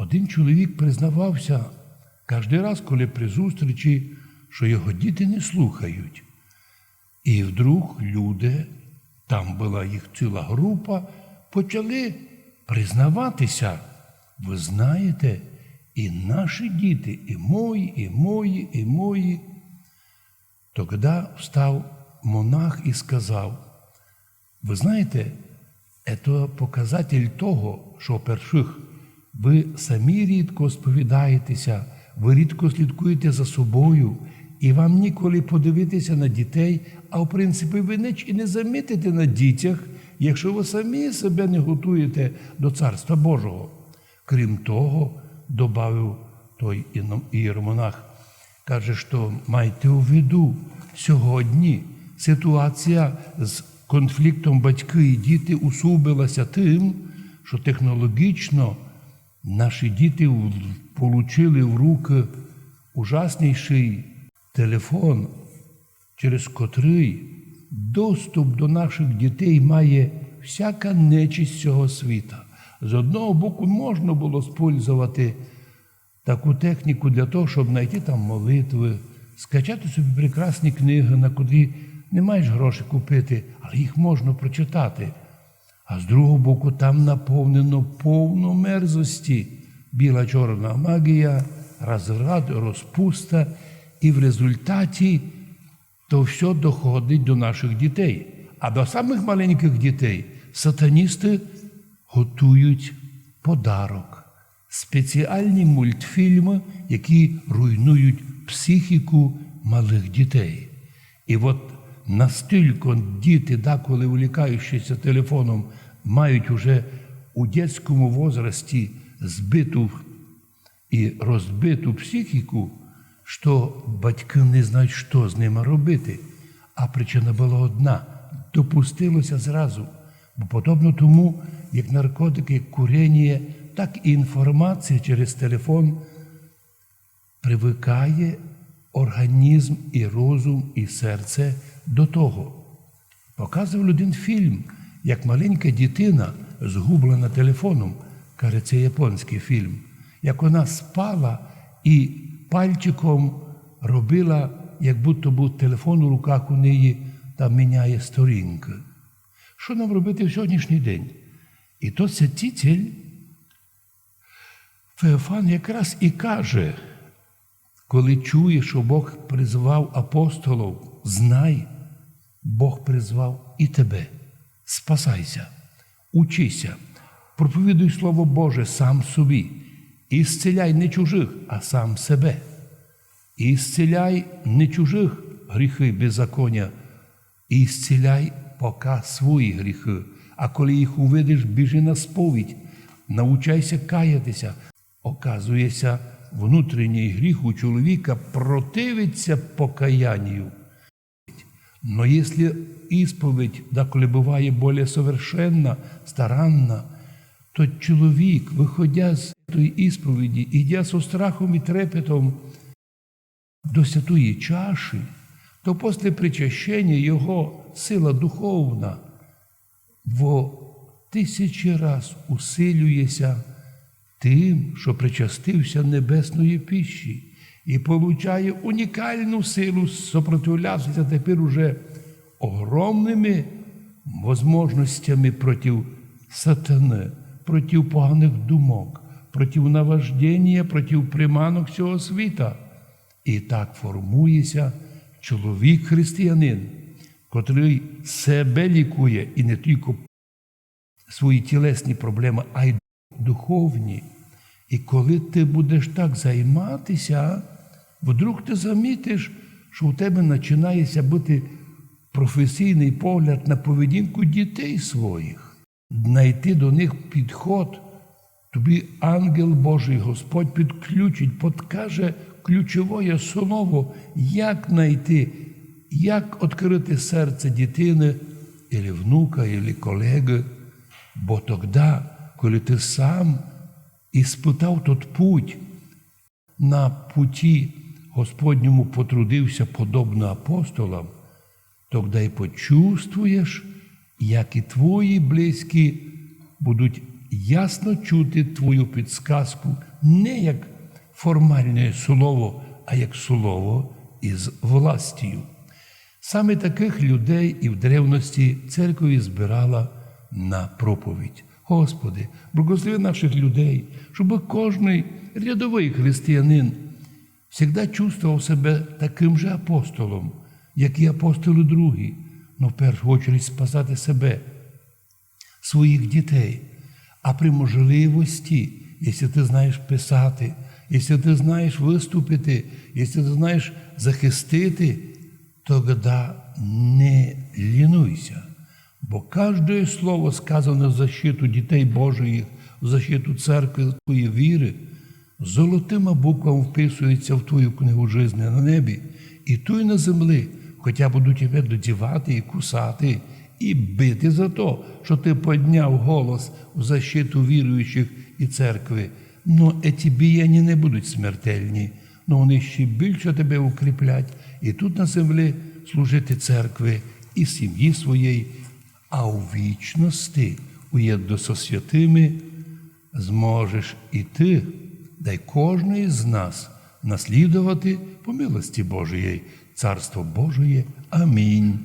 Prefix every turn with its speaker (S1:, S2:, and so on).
S1: Один чоловік признавався кожен раз, коли при зустрічі, що його діти не слухають. І вдруг люди, там була їх ціла група, почали признаватися. Ви знаєте, і наші діти, і мої, і мої, і мої. Тоді встав монах і сказав: ви знаєте, це показатель того, що, перших, ви самі рідко сповідаєтеся, ви рідко слідкуєте за собою, і вам ніколи подивитися на дітей, а в принципі ви і не замітите на дітях, якщо ви самі себе не готуєте до Царства Божого. Крім того, додав той ієромонах, каже, що майте у виду, сьогодні ситуація з конфліктом батьки і діти усугубилася тим, що технологічно наші діти отримали в руки ужасніший телефон, через котрий доступ до наших дітей має всяка нечисть цього світа. З одного боку, можна було спользувати таку техніку для того, щоб знайти там молитви, скачати собі прекрасні книги, на котрі не маєш грошей купити, але їх можна прочитати. А з другого боку, там наповнено повно мерзості, біла-чорна магія, розврат, розпуста, і в результаті то все доходить до наших дітей. А до самих маленьких дітей сатаністи готують подарок. Спеціальні мультфільми, які руйнують психіку малих дітей. І от настільки діти, коли увлікаючися телефоном, мають уже у дитячому возрасті збиту і розбиту психіку, що батьки не знають, що з ними робити. А причина була одна – допустилося зразу. Бо подобно тому, як наркотики, як курення, так і інформація через телефон привикає організм і розум, і серце до того. Показував один фільм, як маленька дитина, згублена телефоном, каже, це японський фільм, як вона спала і пальчиком робила, як будто був телефон у руках у неї, там міняє сторінки. Що нам робити в сьогоднішній день? І то святитель Феофан якраз і каже, коли чує, що Бог призвав апостолів, знай, Бог призвав і тебе. Спасайся, учися, проповідуй Слово Боже сам собі, і зціляй не чужих, а сам себе. І зціляй не чужих гріхи беззаконня, і зціляй поки свої гріхи. А коли їх увидиш, біжи на сповідь, навчайся каятися. Оказується, внутрішній гріх у чоловіка противиться покаянню. Но якщо ісповідь, коли буває більш совершенна, старанна, то чоловік, виходя з тої ісповіді, ідя зі страхом і трепетом до святої чаші, то після причащення його сила духовна в 1000 раз усилюється тим, що причастився небесної пищі і получає унікальну силу сопротивлятися тепер уже огромними можливостями проти сатани, проти поганих думок, проти наваждення, проти приманок цього світа. І так формується чоловік-християнин, котрий себе лікує і не тільки свої тілесні проблеми, а й духовні. І коли ти будеш так займатися, вдруг ти замітиш, що у тебе починається бути професійний погляд на поведінку дітей своїх. Знайти до них підход. Тобі ангел Божий, Господь підключить, підкаже ключове слово, як знайти, як відкрити серце дитини, або внука, або колеги. Бо тоді, коли ти сам іспитав тот путь, на путі Господньому потрудився подобно апостолам, тоді й почувствуєш, як і твої близькі будуть ясно чути твою підсказку не як формальне слово, а як слово із властю. Саме таких людей і в древності церква збирала на проповідь. Господи, благослови наших людей, щоб кожний рядовий християнин завжди чувствував себе таким же апостолом, як і апостоли другі, но в першу чергу спасати себе, своїх дітей. А при можливості, якщо ти знаєш писати, якщо ти знаєш виступити, якщо ти знаєш захистити, тоді не лінуйся. Бо кожне слово сказане в защиту дітей Божих, в защиту церкви, твоєї віри, золотима буквами вписується в твою книгу життя на небі, і ту й на землі, хоча будуть тебе додівати і кусати, і бити за те, що ти підняв голос в защиту віруючих і церкви. Но ці біяння не будуть смертельні, но вони ще більше тебе укріплять і тут на землі служити церкви і сім'ї своєї, а у вічності, уєдно со святими, зможеш і ти, дай кожний з нас наслідувати по милості Божої, Царство Божої. Амінь.